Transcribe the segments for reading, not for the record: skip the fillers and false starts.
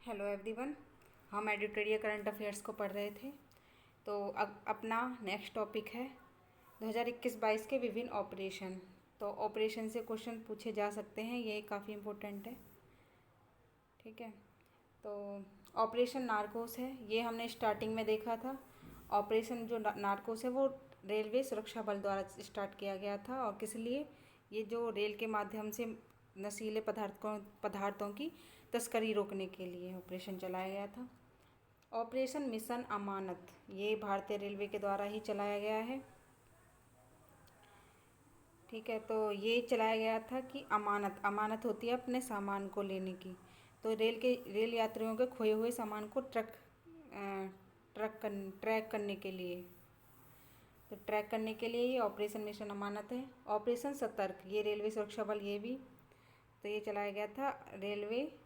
Hello everyone. हम editorial current affairs को पढ़ रहे थे। तो अब अपना नेक्स्ट टॉपिक है 2021-22 के विभिन्न ऑपरेशन। तो ऑपरेशन से क्वेश्चन पूछे जा सकते हैं, ये काफ़ी इम्पोर्टेंट है। ठीक है, तो ऑपरेशन नारकोस है, ये हमने स्टार्टिंग में देखा था। ऑपरेशन जो नारकोस है वो रेलवे सुरक्षा बल द्वारा स्टार्ट किया गया था। और किस लिए? ये जो रेल के माध्यम से नशीले पदार्थों की तस्करी रोकने के लिए ऑपरेशन चलाया गया था। ऑपरेशन मिशन अमानत, ये भारतीय रेलवे के द्वारा ही चलाया गया है। ठीक है, तो ये चलाया गया था कि अमानत होती है अपने सामान को लेने की। तो रेल यात्रियों के खोए हुए सामान को ट्रैक करने के लिए, तो ट्रैक करने के लिए ये ऑपरेशन मिशन अमानत है। ऑपरेशन सतर्क, ये रेलवे सुरक्षा बल, ये भी तो ये चलाया गया था रेलवे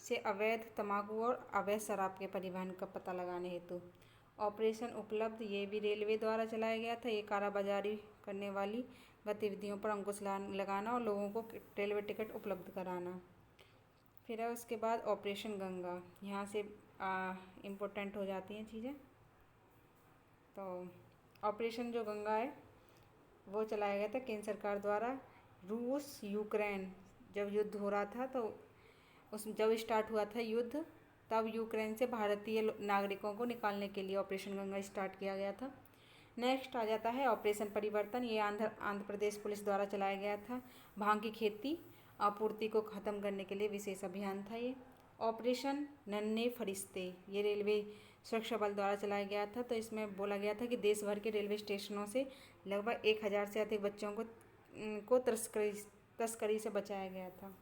से अवैध तंबाकू और अवैध शराब के परिवहन का पता लगाने हेतु। ऑपरेशन उपलब्ध, ये भी रेलवे द्वारा चलाया गया था। ये कालाबाजारी करने वाली गतिविधियों पर अंकुश लगाना और लोगों को रेलवे टिकट उपलब्ध कराना। फिर है उसके बाद ऑपरेशन गंगा, यहाँ से इम्पोर्टेंट हो जाती हैं चीज़ें। तो ऑपरेशन जो गंगा है वो चलाया गया था केंद्र सरकार द्वारा। रूस यूक्रेन जब युद्ध हो रहा था, तो जब स्टार्ट हुआ था युद्ध, तब यूक्रेन से भारतीय नागरिकों को निकालने के लिए ऑपरेशन गंगा स्टार्ट किया गया था। नेक्स्ट आ जाता है ऑपरेशन परिवर्तन, ये आंध्र प्रदेश पुलिस द्वारा चलाया गया था। भांग की खेती आपूर्ति को ख़त्म करने के लिए विशेष अभियान था ये। ऑपरेशन नन्हे फरिश्ते, ये रेलवे सुरक्षा बल द्वारा चलाया गया था। तो इसमें बोला गया था कि देश भर के रेलवे स्टेशनों से लगभग 1000 से अधिक बच्चों को तस्करी से बचाया गया था।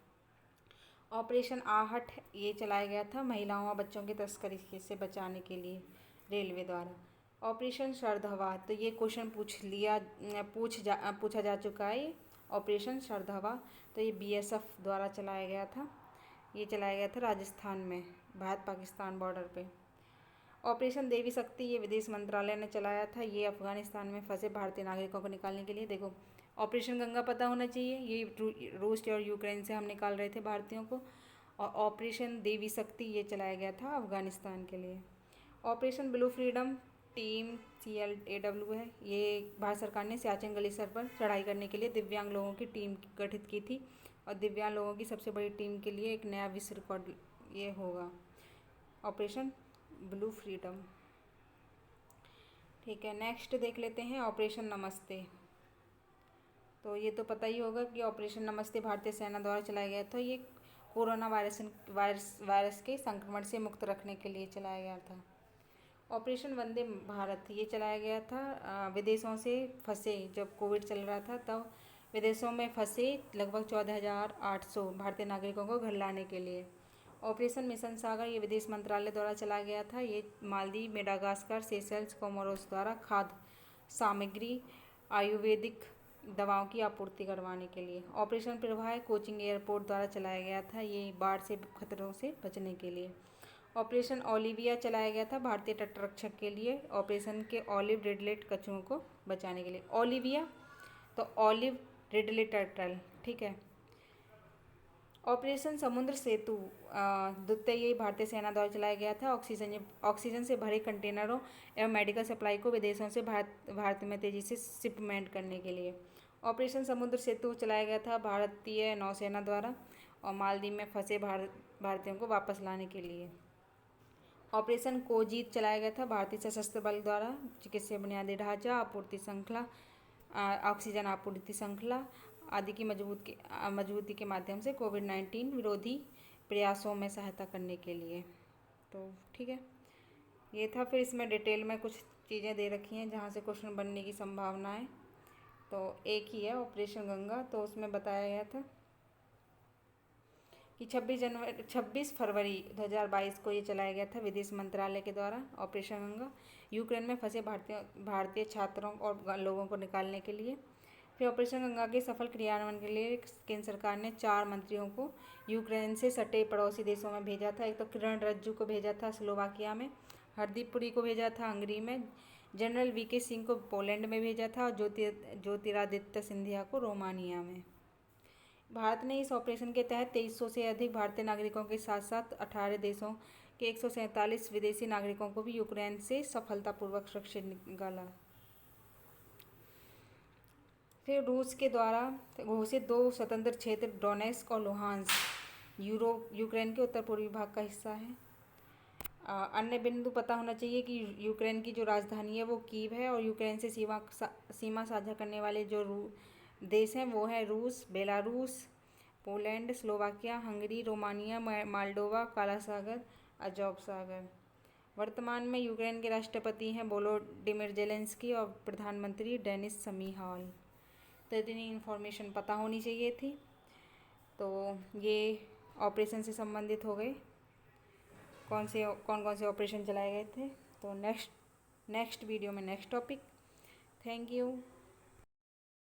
ऑपरेशन आहट, ये चलाया गया था महिलाओं और बच्चों की तस्करी से बचाने के लिए रेलवे द्वारा। ऑपरेशन शरधवा, तो ये क्वेश्चन पूछा जा चुका है। ऑपरेशन शरधवा, तो ये बीएसएफ द्वारा चलाया गया था। ये चलाया गया था राजस्थान में, भारत पाकिस्तान बॉर्डर पे। ऑपरेशन देवी शक्ति, ये विदेश मंत्रालय ने चलाया था। ये अफगानिस्तान में फंसे भारतीय नागरिकों को निकालने के लिए। देखो, ऑपरेशन गंगा पता होना चाहिए, ये रूस और यूक्रेन से हम निकाल रहे थे भारतीयों को। और ऑपरेशन देवी शक्ति ये चलाया गया था अफगानिस्तान के लिए। Operation blue freedom, team CLAW है, ये भारत सरकार ने सियाचिन ग्लेशियर पर चढ़ाई करने के लिए दिव्यांग लोगों की टीम गठित की थी। और दिव्यांग लोगों की सबसे बड़ी टीम के लिए एक नया विश्व रिकॉर्ड ये होगा, ऑपरेशन ब्लू फ्रीडम। ठीक है, नेक्स्ट देख लेते हैं ऑपरेशन नमस्ते। तो ये तो पता ही होगा कि ऑपरेशन नमस्ते भारतीय सेना द्वारा चलाया गया था। ये कोरोना वायरस के संक्रमण से मुक्त रखने के लिए चलाया गया था। ऑपरेशन वंदे भारत, ये चलाया गया था विदेशों से फंसे, जब कोविड चल रहा था तब विदेशों में फंसे लगभग 14,800 भारतीय नागरिकों को घर लाने के लिए। ऑपरेशन मिशन सागर, ये विदेश मंत्रालय द्वारा चलाया गया था। ये मालदीव, मेडागास्कर, सेशल्स, कोमोरोस द्वारा खाद्य सामग्री, आयुर्वेदिक दवाओं की आपूर्ति करवाने के लिए। ऑपरेशन प्रवाह, कोचिंग एयरपोर्ट द्वारा चलाया गया था। ये बाढ़ से खतरों से बचने के लिए। ऑपरेशन ओलिविया चलाया गया था भारतीय तटरक्षक के लिए, ऑपरेशन के ऑलिव रिडलेट कछुओं को बचाने के लिए। ओलिविया तो ऑलिव रिडले टर्टल। ठीक है, ऑपरेशन समुद्र सेतु द्वितीय, ये भारतीय सेना द्वारा चलाया गया था। ऑक्सीजन से भरे कंटेनरों एवं मेडिकल सप्लाई को विदेशों से भारत में तेजी से शिपमेंट करने के लिए। ऑपरेशन समुद्र सेतु चलाया गया था भारतीय नौसेना द्वारा और मालदीव में फंसे भारतीयों को वापस लाने के लिए। ऑपरेशन कोजीत चलाया गया था भारतीय सशस्त्र बल द्वारा चिकित्सीय बुनियादी ढांचा, आपूर्ति श्रृंखला, ऑक्सीजन आपूर्ति श्रृंखला आदि की मजबूती के माध्यम से कोविड-19 विरोधी प्रयासों में सहायता करने के लिए। तो ठीक है, ये था। फिर इसमें डिटेल में कुछ चीज़ें दे रखी हैं जहाँ से क्वेश्चन बनने की संभावना है। तो एक ही है ऑपरेशन गंगा, तो उसमें बताया गया था कि 26 फरवरी 2022 को ये चलाया गया था विदेश मंत्रालय के द्वारा ऑपरेशन गंगा, यूक्रेन में फंसे भारतीय छात्रों और लोगों को निकालने के लिए। फिर ऑपरेशन गंगा के सफल क्रियान्वयन के लिए केंद्र सरकार ने 4 मंत्रियों को यूक्रेन से सटे पड़ोसी देशों में भेजा था। एक तो किरण रिजिजू को भेजा था स्लोवाकिया में, हरदीप पुरी को भेजा था हंगरी में, जनरल VK सिंह को पोलैंड में भेजा था और ज्योतिरादित्य सिंधिया को रोमानिया में। भारत ने इस ऑपरेशन के तहत 2300 से अधिक भारतीय नागरिकों के साथ साथ 18 देशों के 147 विदेशी नागरिकों को भी यूक्रेन से सफलतापूर्वक सुरक्षित निकाला। फिर रूस के द्वारा घोषित 2 स्वतंत्र क्षेत्र डोनेट्स्क और लुहांस्क यूक्रेन के उत्तर पूर्वी भाग का हिस्सा है। अन्य बिंदु पता होना चाहिए कि यूक्रेन की जो राजधानी है वो कीव है और यूक्रेन से सीमा साझा करने वाले जो देश हैं वो है रूस, Belarus, Poland, Slovakia, Hungary, Romania, Moldova, काला सागर, अजोव सागर। वर्तमान में यूक्रेन के राष्ट्रपति हैं वोलोडिमिर जेलेंस्की और प्रधानमंत्री डेनिस शमिहाल। तो इतनी इन्फॉर्मेशन पता होनी चाहिए थी। तो ये ऑपरेशन से संबंधित हो गए, कौन कौन से ऑपरेशन चलाए गए थे। तो नेक्स्ट वीडियो में नेक्स्ट टॉपिक। Thank you.